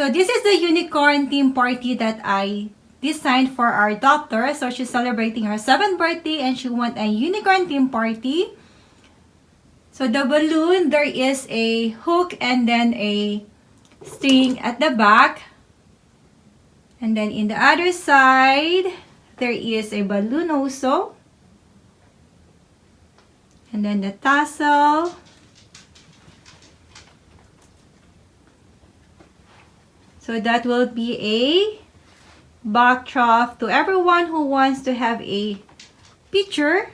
So this is the unicorn theme party that I designed for our daughter. So she's celebrating her 7th birthday and she wants a unicorn theme party. So the balloon, there is a hook and then a string at the back. And then in the other side, there is a balloon also. And then the tassel. So that will be a backdrop to everyone who wants to have a picture.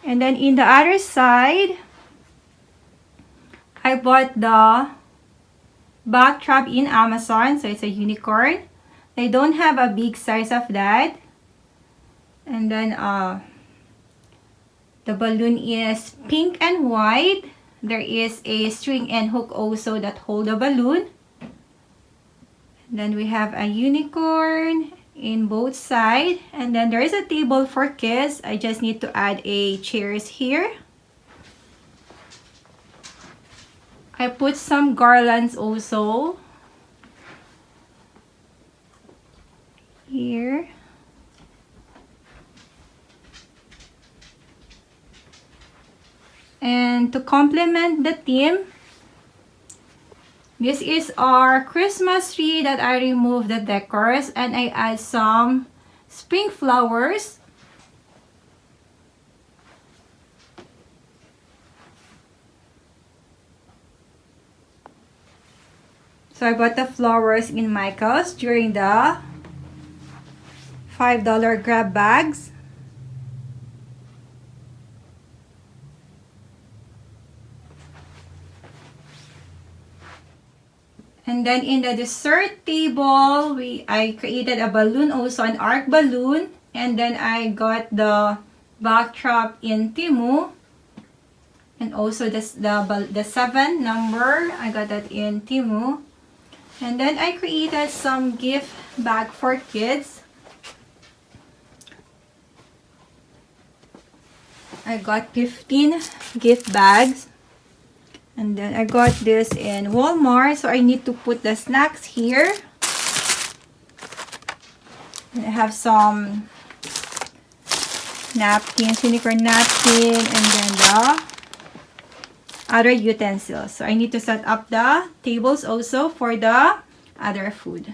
And then in the other side, I bought the backdrop in Amazon. So it's a unicorn. They don't have a big size of that. And then the balloon is pink and white. There is a string and hook also that hold the balloon. And then we have a unicorn in both sides. And then there is a table for kids. I just need to add a chairs here. I put some garlands also here. And to complement the theme, this is our Christmas tree that I removed the decors and I add some spring flowers. So I bought the flowers in Michael's during the $5 grab bags. And then in the dessert table, I created a balloon also, an arc balloon. And then I got the backdrop in Temu. And also the 7 number, I got that in Temu. And then I created some gift bag for kids. I got 15 gift bags. And then I got this in Walmart. So I need to put the snacks here. And I have some napkins, unicorn napkin, and then the other utensils. So I need to set up the tables also for the other food.